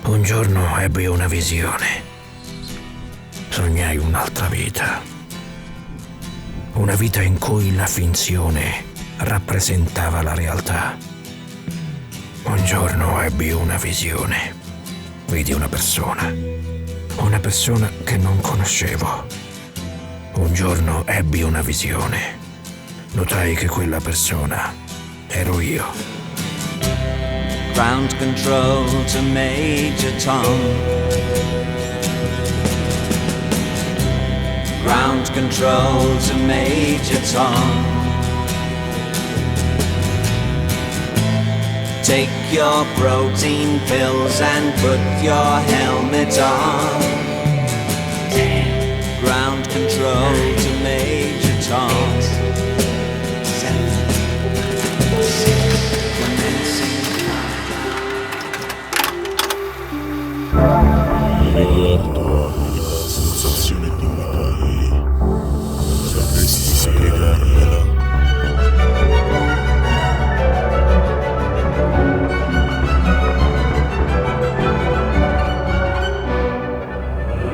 Un giorno ebbi una visione. Sognai un'altra vita. Una vita in cui la finzione rappresentava la realtà. Un giorno ebbi una visione. Vidi una persona che non conoscevo. Un giorno ebbi una visione. Notai che quella persona ero io. Ground control to Major Tom. Ground control to Major Tom. Take your protein pills and put your helmet on. Ground control to Major Tom. Riguardo alla sensazione di Mikhail, sapresti spiegarmela?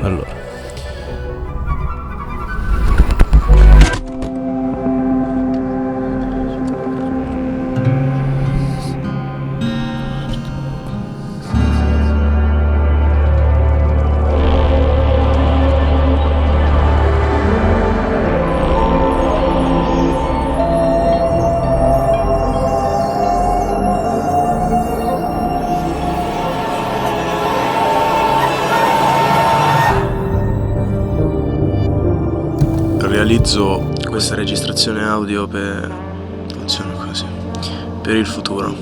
Allora, realizzo questa registrazione audio funziona così, per il futuro.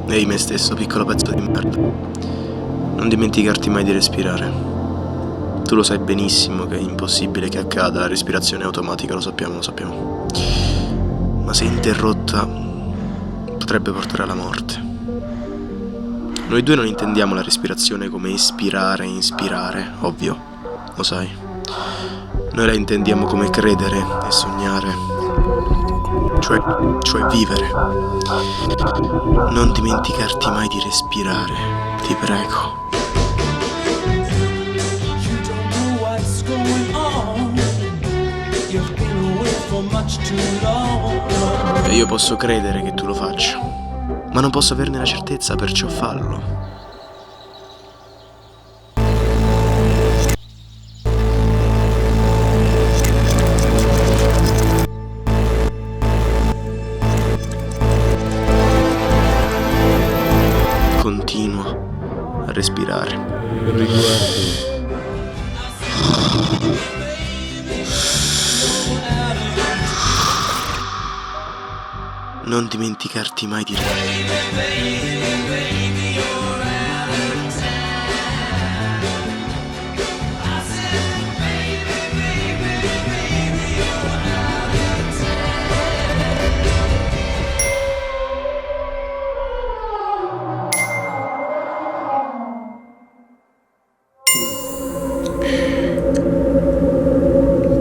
Ehi me stesso, piccolo pezzo di merda, non dimenticarti mai di respirare. Tu lo sai benissimo che è impossibile che accada, la respirazione automatica, lo sappiamo. Ma se interrotta potrebbe portare alla morte. Noi due non intendiamo la respirazione come espirare e inspirare, ovvio, lo sai. Noi la intendiamo come credere e sognare, cioè vivere. Non dimenticarti mai di respirare, ti prego. E io posso credere che tu lo faccia, ma non posso averne la certezza, perciò fallo. Continua a respirare. Non dimenticarti mai di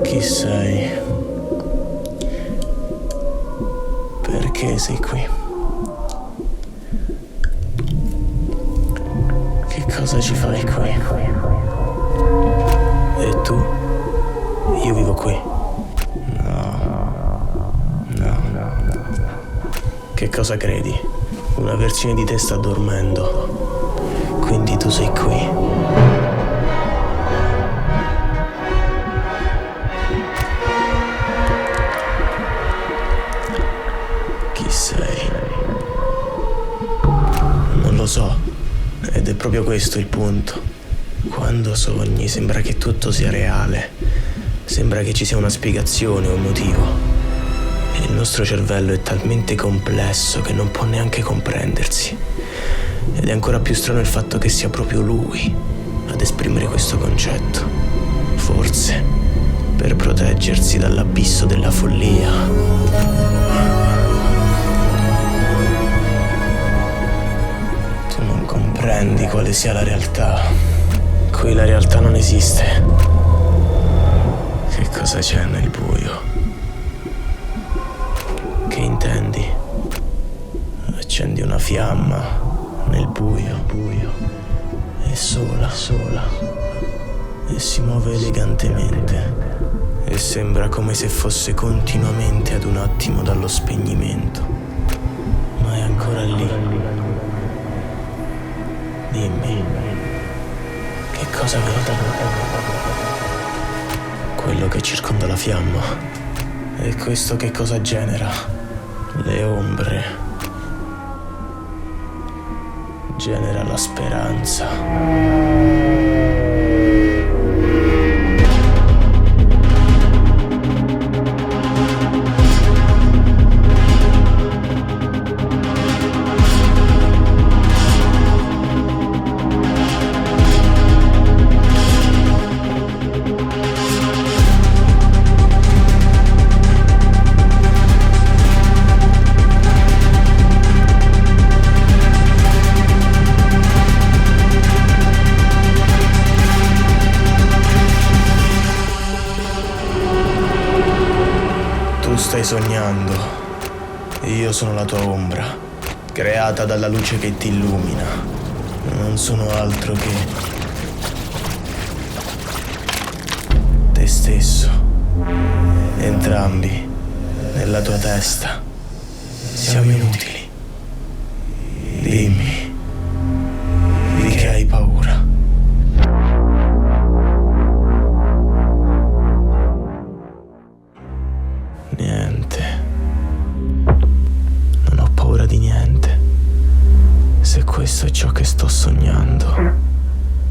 Chi sei? Perché sei qui? Che cosa ci fai qui? E tu? Io vivo qui. No. Che cosa credi? Una versione di te sta dormendo. Quindi tu sei qui. Non lo so, ed è proprio questo il punto. Quando sogni sembra che tutto sia reale, sembra che ci sia una spiegazione, un motivo. E il nostro cervello è talmente complesso che non può neanche comprendersi. Ed è ancora più strano il fatto che sia proprio lui ad esprimere questo concetto. Forse per proteggersi dall'abisso della follia. Comprendi quale sia la realtà. Qui la realtà non esiste. Che cosa c'è nel buio? Che intendi? Accendi una fiamma nel buio sola e si muove elegantemente e sembra come se fosse continuamente ad un attimo dallo spegnimento, ma è ancora lì. Dimmi, che cosa vedi? Quello che circonda la fiamma. E questo che cosa genera? Le ombre. Genera la speranza. Stai sognando. Io sono la tua ombra, creata dalla luce che ti illumina. Non sono altro che te stesso. Entrambi, nella tua testa, siamo inutili. Dimmi, di che hai paura? Niente. Non ho paura di niente. Se questo è ciò che sto sognando,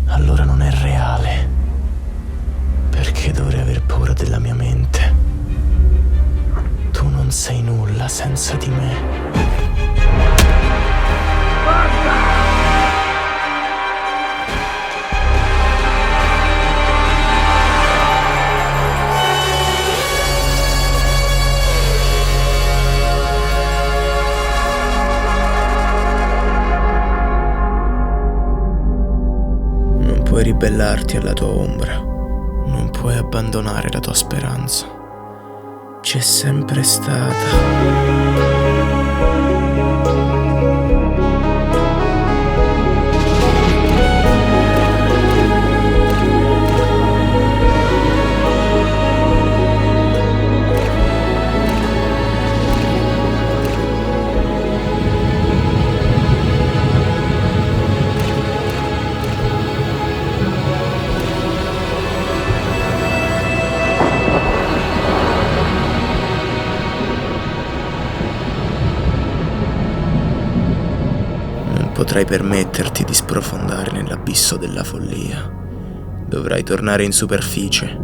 allora non è reale. Perché dovrei aver paura della mia mente? Tu non sei nulla senza di me. Puoi ribellarti alla tua ombra, non puoi abbandonare la tua speranza. C'è sempre stata. Potrai permetterti di sprofondare nell'abisso della follia. Dovrai tornare in superficie.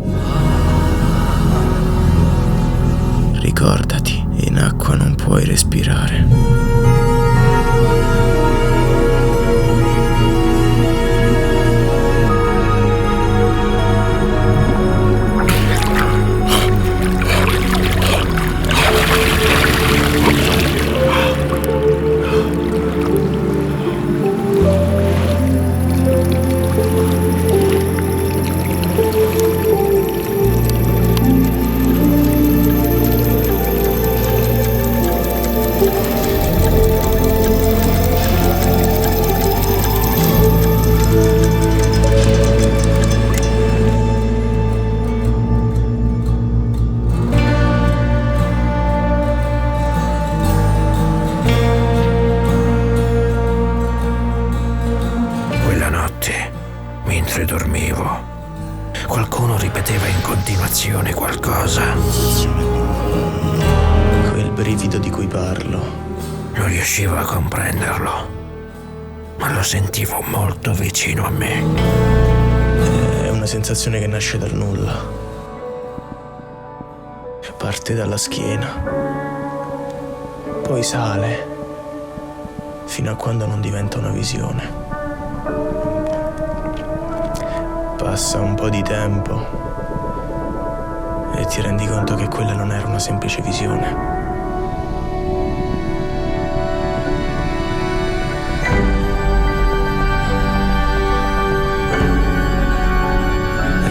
Ricordati, in acqua non puoi respirare. Mentre dormivo, qualcuno ripeteva in continuazione qualcosa. Quel brivido di cui parlo. Non riuscivo a comprenderlo, ma lo sentivo molto vicino a me. È una sensazione che nasce dal nulla, che parte dalla schiena, poi sale, fino a quando non diventa una visione. Passa un po' di tempo e ti rendi conto che quella non era una semplice visione.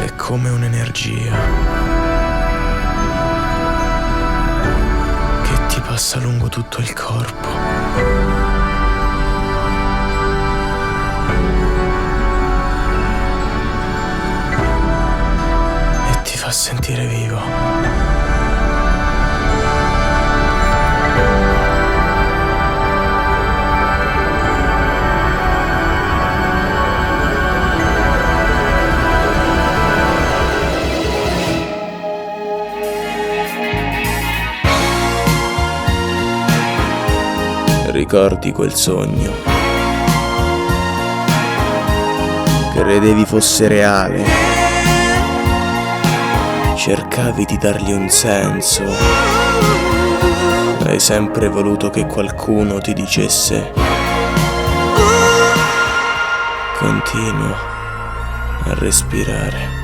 È come un'energia che ti passa lungo tutto il corpo. ricordi quel sogno? Credevi fosse reale? Cercavi di dargli un senso? Hai sempre voluto che qualcuno ti dicesse: continua a respirare.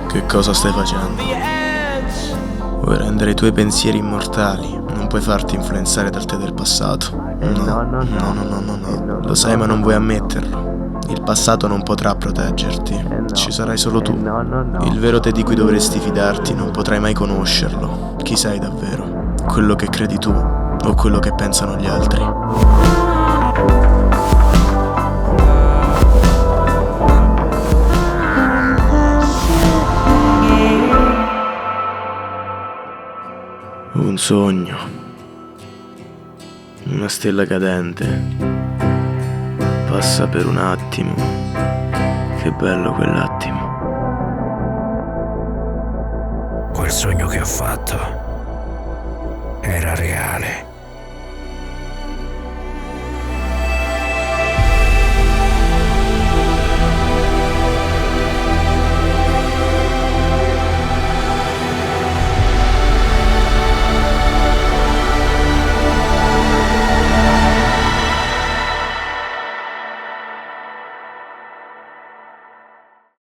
Che cosa stai facendo? Vuoi rendere i tuoi pensieri immortali? Non puoi farti influenzare dal te del passato. No. Lo sai, ma non vuoi ammetterlo. Il passato non potrà proteggerti. Ci sarai solo tu. Il vero te di cui dovresti fidarti non potrai mai conoscerlo. Chi sei davvero? Quello che credi tu o quello che pensano gli altri? Un sogno, una stella cadente, passa per un attimo, che bello quell'attimo. Quel sogno che ho fatto era reale.